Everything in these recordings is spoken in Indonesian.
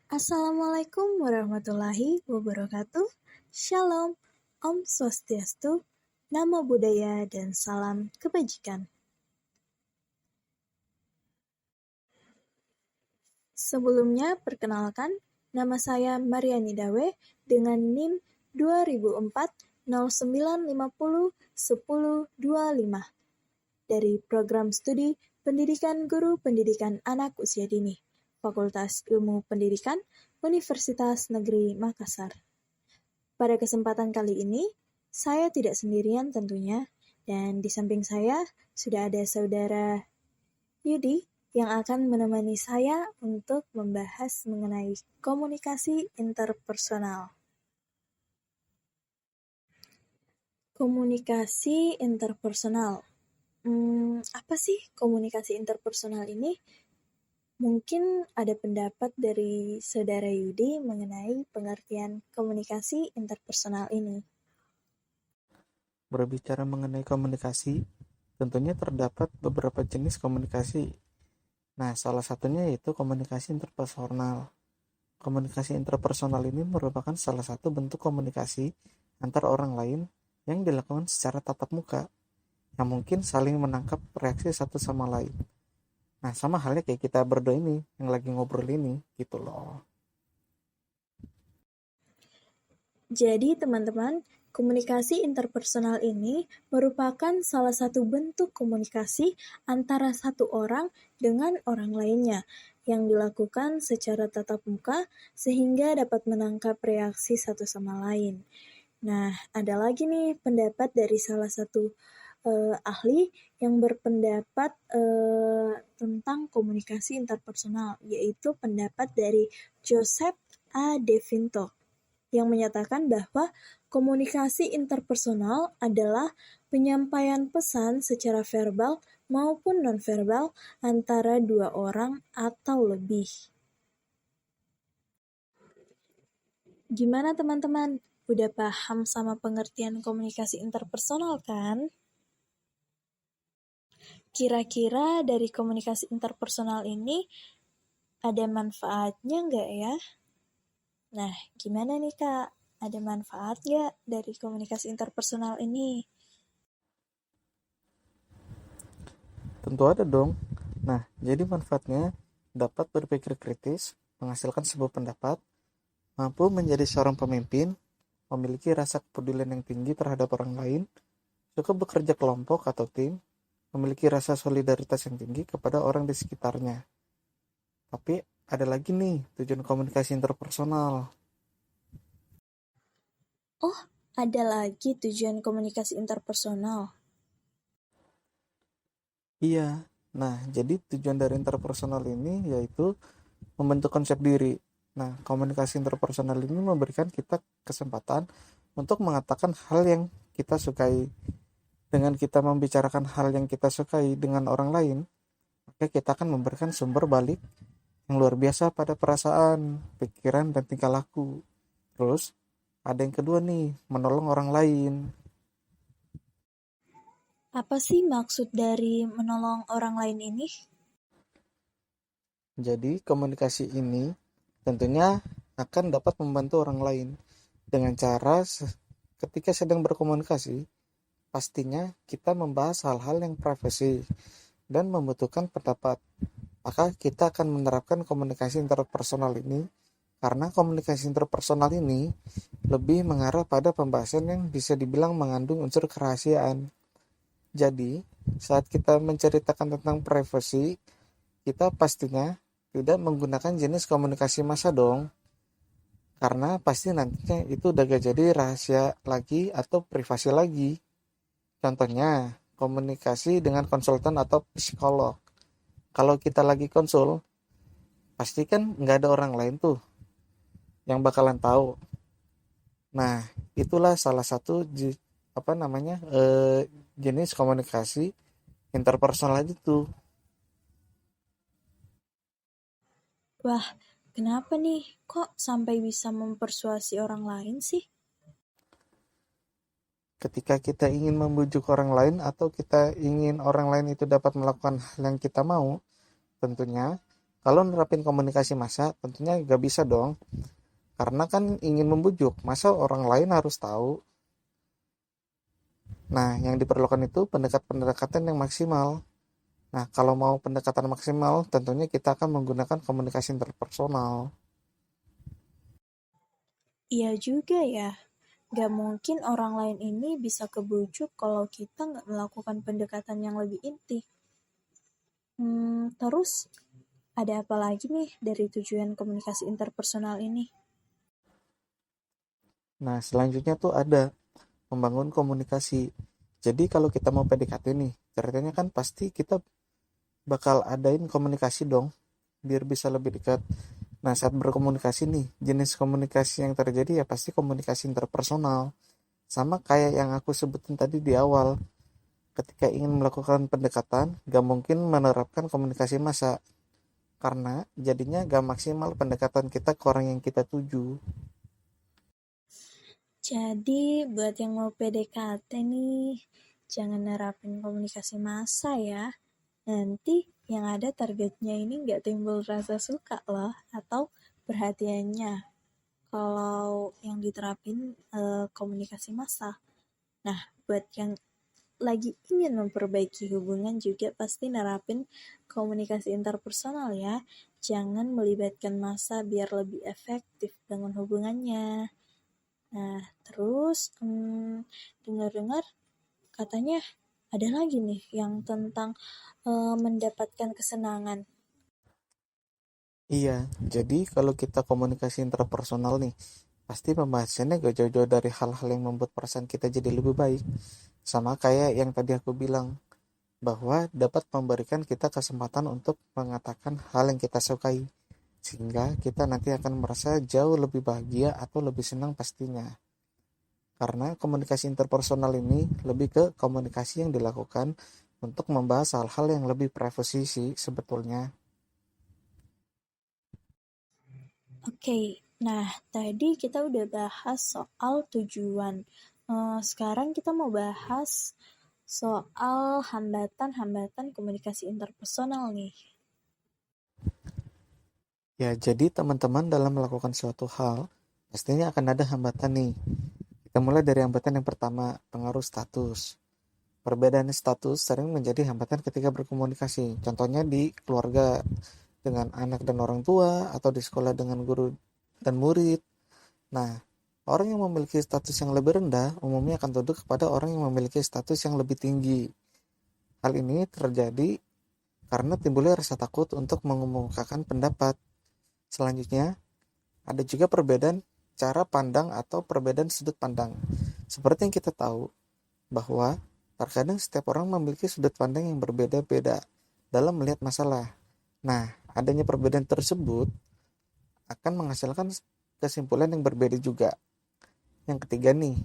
Assalamualaikum warahmatullahi wabarakatuh. Shalom, Om Swastiastu, Namo Buddhaya, dan salam kebajikan. Sebelumnya, perkenalkan, nama saya Mariani Dawe dengan NIM 2004-0950-1025 dari Program Studi Pendidikan Guru Pendidikan Anak Usia Dini, Fakultas Ilmu Pendidikan, Universitas Negeri Makassar. Pada kesempatan kali ini, saya tidak sendirian tentunya, dan di samping saya sudah ada saudara Yudi yang akan menemani saya untuk membahas mengenai komunikasi interpersonal. Komunikasi interpersonal. Apa sih komunikasi interpersonal ini? Mungkin ada pendapat dari saudara Yudi mengenai pengertian komunikasi interpersonal ini. Berbicara mengenai komunikasi, tentunya terdapat beberapa jenis komunikasi. Nah, salah satunya yaitu komunikasi interpersonal. Komunikasi interpersonal ini merupakan salah satu bentuk komunikasi antar orang lain yang dilakukan secara tatap muka, yang mungkin saling menangkap reaksi satu sama lain. Nah, sama halnya kayak kita berdua ini, yang lagi ngobrol ini, gitu loh. Jadi teman-teman, komunikasi interpersonal ini merupakan salah satu bentuk komunikasi antara satu orang dengan orang lainnya yang dilakukan secara tatap muka sehingga dapat menangkap reaksi satu sama lain. Nah, ada lagi nih pendapat dari salah satu ahli yang berpendapat tentang komunikasi interpersonal, yaitu pendapat dari Joseph A. De Vinto, yang menyatakan bahwa komunikasi interpersonal adalah penyampaian pesan secara verbal maupun nonverbal antara dua orang atau lebih. Gimana teman-teman? Udah paham sama pengertian komunikasi interpersonal kan? Kira-kira dari komunikasi interpersonal ini ada manfaatnya nggak ya? Nah, gimana nih Kak? Ada manfaat nggak dari komunikasi interpersonal ini? Tentu ada dong. Nah, jadi manfaatnya dapat berpikir kritis, menghasilkan sebuah pendapat, mampu menjadi seorang pemimpin, memiliki rasa kepedulian yang tinggi terhadap orang lain, suka bekerja kelompok atau tim, memiliki rasa solidaritas yang tinggi kepada orang di sekitarnya. Tapi ada lagi nih tujuan komunikasi interpersonal. Oh, ada lagi tujuan komunikasi interpersonal. Iya, nah jadi tujuan dari interpersonal ini yaitu membentuk konsep diri. Nah, komunikasi interpersonal ini memberikan kita kesempatan untuk mengatakan hal yang kita sukai. Dengan kita membicarakan hal yang kita sukai dengan orang lain, maka kita akan memberikan sumber balik yang luar biasa pada perasaan, pikiran, dan tingkah laku. Terus, ada yang kedua nih, menolong orang lain. Apa sih maksud dari menolong orang lain ini? Jadi, komunikasi ini tentunya akan dapat membantu orang lain dengan cara ketika sedang berkomunikasi, pastinya kita membahas hal-hal yang privasi dan membutuhkan pendapat. Maka kita akan menerapkan komunikasi interpersonal ini karena komunikasi interpersonal ini lebih mengarah pada pembahasan yang bisa dibilang mengandung unsur kerahasiaan. Jadi, saat kita menceritakan tentang privasi, kita pastinya tidak menggunakan jenis komunikasi massa dong. Karena pasti nantinya itu udah gak jadi rahasia lagi atau privasi lagi. Contohnya, komunikasi dengan konsultan atau psikolog. Kalau kita lagi konsul, pasti kan nggak ada orang lain tuh yang bakalan tahu. Nah, itulah salah satu jenis komunikasi interpersonal itu. Wah, kenapa nih? Kok sampai bisa mempersuasi orang lain sih? Ketika kita ingin membujuk orang lain atau kita ingin orang lain itu dapat melakukan hal yang kita mau, tentunya Kalau nerapin komunikasi massa, tentunya gak bisa dong. Karena kan ingin membujuk, masa orang lain harus tahu? Nah, yang diperlukan itu pendekatan yang maksimal. Nah, kalau mau pendekatan maksimal, tentunya kita akan menggunakan komunikasi interpersonal. Iya juga ya, gak mungkin orang lain ini bisa kebujuk kalau kita nggak melakukan pendekatan yang lebih inti. Terus ada apa lagi nih dari tujuan komunikasi interpersonal ini? Nah, selanjutnya tuh ada membangun komunikasi. Jadi kalau kita mau PDKT nih, ceritanya kan pasti kita bakal adain komunikasi dong, biar bisa lebih dekat. Nah, saat berkomunikasi nih, jenis komunikasi yang terjadi ya pasti komunikasi interpersonal. Sama kayak yang aku sebutin tadi di awal, ketika ingin melakukan pendekatan, gak mungkin menerapkan komunikasi massa, karena jadinya gak maksimal pendekatan kita ke orang yang kita tuju. Jadi buat yang mau PDKT nih, jangan nerapin komunikasi massa ya. Nanti yang ada targetnya ini nggak timbul rasa suka loh, atau perhatiannya. Kalau yang diterapin komunikasi massa. Nah, buat yang lagi ingin memperbaiki hubungan juga pasti nerapin komunikasi interpersonal ya. Jangan melibatkan massa biar lebih efektif dengan hubungannya. Nah, terus dengar-dengar katanya ada lagi nih yang tentang mendapatkan kesenangan. Iya, jadi kalau kita komunikasi interpersonal nih, pasti pembahasannya gak jauh-jauh dari hal-hal yang membuat perasaan kita jadi lebih baik. Sama kayak yang tadi aku bilang, bahwa dapat memberikan kita kesempatan untuk mengatakan hal yang kita sukai, sehingga kita nanti akan merasa jauh lebih bahagia atau lebih senang pastinya. Karena komunikasi interpersonal ini lebih ke komunikasi yang dilakukan untuk membahas hal-hal yang lebih privasi sih sebetulnya. Oke, nah tadi kita udah bahas soal tujuan. Sekarang kita mau bahas soal hambatan-hambatan komunikasi interpersonal nih. Ya, jadi teman-teman dalam melakukan suatu hal, pastinya akan ada hambatan nih. Kita mulai dari hambatan yang pertama, pengaruh status. Perbedaan status sering menjadi hambatan ketika berkomunikasi. Contohnya di keluarga dengan anak dan orang tua, atau di sekolah dengan guru dan murid. Nah, orang yang memiliki status yang lebih rendah umumnya akan tunduk kepada orang yang memiliki status yang lebih tinggi. Hal ini terjadi karena timbulnya rasa takut untuk mengemukakan pendapat. Selanjutnya, ada juga perbedaan cara pandang atau perbedaan sudut pandang. Seperti yang kita tahu, bahwa terkadang setiap orang memiliki sudut pandang yang berbeda-beda dalam melihat masalah. Nah, adanya perbedaan tersebut akan menghasilkan kesimpulan yang berbeda juga. Yang ketiga nih,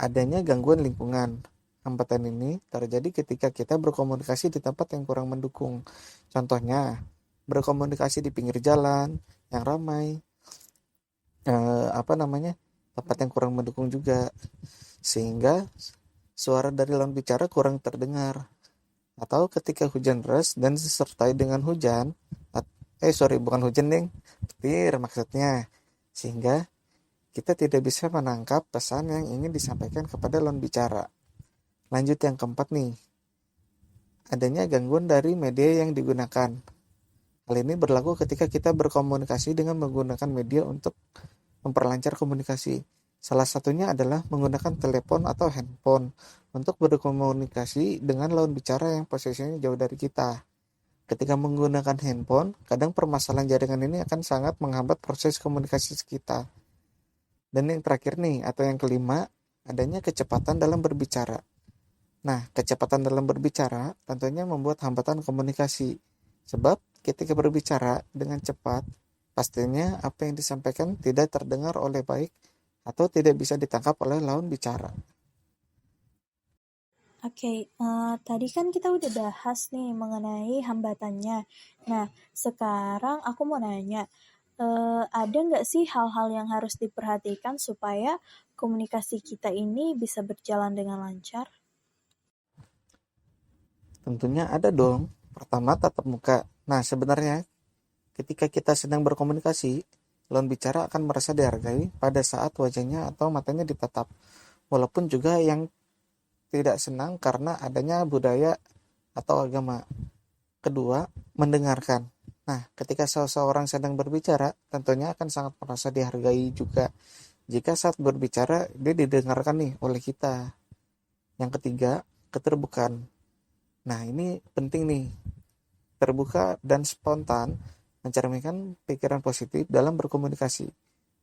adanya gangguan lingkungan. Hambatan ini terjadi ketika kita berkomunikasi di tempat yang kurang mendukung. Contohnya, berkomunikasi di pinggir jalan yang ramai, tempat yang kurang mendukung juga, sehingga suara dari lawan bicara kurang terdengar. Atau ketika hujan deras dan disertai dengan hujan, bukan hujan deng, petir maksudnya, sehingga kita tidak bisa menangkap pesan yang ingin disampaikan kepada lawan bicara. Lanjut yang keempat nih, adanya gangguan dari media yang digunakan. Hal ini berlaku ketika kita berkomunikasi dengan menggunakan media untuk memperlancar komunikasi. Salah satunya adalah menggunakan telepon atau handphone untuk berkomunikasi dengan lawan bicara yang posisinya jauh dari kita. Ketika menggunakan handphone, kadang permasalahan jaringan ini akan sangat menghambat proses komunikasi kita. Dan yang terakhir nih, atau yang kelima, adanya kecepatan dalam berbicara. Nah, kecepatan dalam berbicara tentunya membuat hambatan komunikasi. Sebab ketika berbicara dengan cepat, pastinya apa yang disampaikan tidak terdengar oleh baik atau tidak bisa ditangkap oleh lawan bicara. Oke, tadi kan kita udah bahas nih mengenai hambatannya. Nah, sekarang aku mau nanya, ada nggak sih hal-hal yang harus diperhatikan supaya komunikasi kita ini bisa berjalan dengan lancar? Tentunya ada dong. Pertama, tatap muka. Nah, sebenarnya Ketika kita sedang berkomunikasi, lawan bicara akan merasa dihargai pada saat wajahnya atau matanya ditatap, walaupun juga yang tidak senang karena adanya budaya atau agama. Kedua, mendengarkan. Nah, ketika seseorang sedang berbicara, tentunya akan sangat merasa dihargai juga jika saat berbicara dia didengarkan nih oleh kita. Yang ketiga, keterbukaan. Nah, ini penting nih. Terbuka dan spontan mencerminkan pikiran positif dalam berkomunikasi.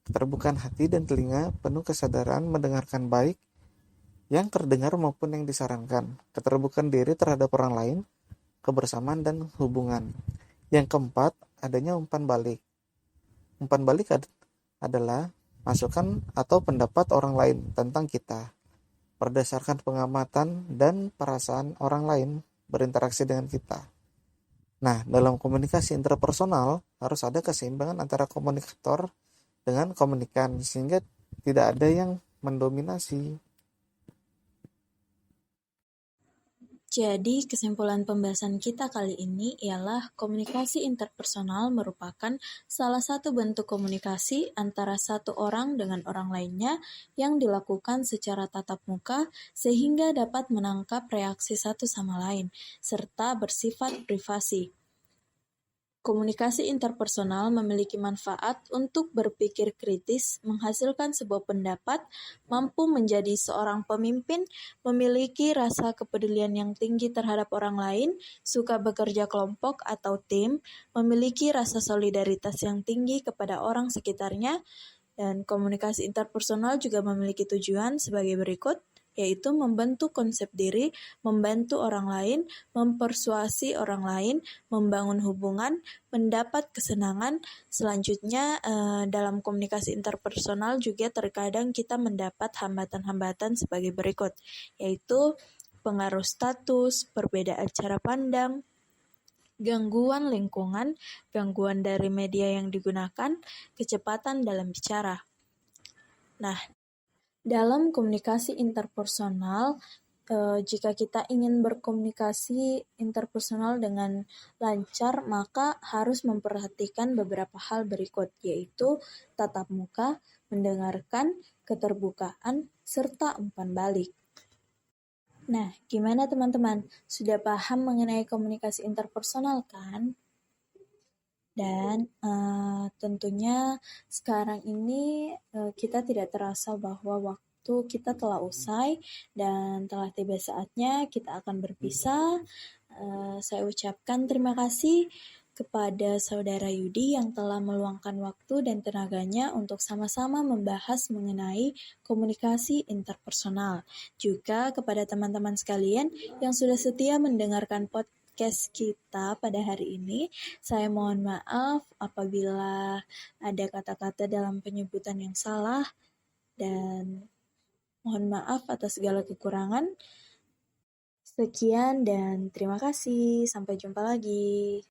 Keterbukaan hati dan telinga penuh kesadaran mendengarkan baik yang terdengar maupun yang disarankan. Keterbukaan diri terhadap orang lain, kebersamaan dan hubungan. Yang keempat, adanya umpan balik. Umpan balik adalah masukan atau pendapat orang lain tentang kita berdasarkan pengamatan dan perasaan orang lain berinteraksi dengan kita. Nah, dalam komunikasi interpersonal harus ada keseimbangan antara komunikator dengan komunikan sehingga tidak ada yang mendominasi. Jadi, kesimpulan pembahasan kita kali ini ialah komunikasi interpersonal merupakan salah satu bentuk komunikasi antara satu orang dengan orang lainnya yang dilakukan secara tatap muka sehingga dapat menangkap reaksi satu sama lain, serta bersifat privasi. Komunikasi interpersonal memiliki manfaat untuk berpikir kritis, menghasilkan sebuah pendapat, mampu menjadi seorang pemimpin, memiliki rasa kepedulian yang tinggi terhadap orang lain, suka bekerja kelompok atau tim, memiliki rasa solidaritas yang tinggi kepada orang sekitarnya, dan komunikasi interpersonal juga memiliki tujuan sebagai berikut, yaitu membentuk konsep diri, membantu orang lain, mempersuasi orang lain, membangun hubungan, mendapat kesenangan. Selanjutnya, dalam komunikasi interpersonal juga terkadang kita mendapat hambatan-hambatan sebagai berikut, yaitu pengaruh status, perbedaan cara pandang, gangguan lingkungan, gangguan dari media yang digunakan, kecepatan dalam bicara. Nah, dalam komunikasi interpersonal, jika kita ingin berkomunikasi interpersonal dengan lancar, maka harus memperhatikan beberapa hal berikut, yaitu tatap muka, mendengarkan, keterbukaan, serta umpan balik. Nah, gimana teman-teman? Sudah paham mengenai komunikasi interpersonal kan? Dan tentunya sekarang ini kita tidak terasa bahwa waktu kita telah usai dan telah tiba saatnya kita akan berpisah. Saya ucapkan terima kasih kepada Saudara Yudi yang telah meluangkan waktu dan tenaganya untuk sama-sama membahas mengenai komunikasi interpersonal. Juga kepada teman-teman sekalian yang sudah setia mendengarkan podcast kita pada hari ini. Saya mohon maaf apabila ada kata-kata dalam penyebutan yang salah dan mohon maaf atas segala kekurangan. Sekian dan terima kasih. Sampai jumpa lagi.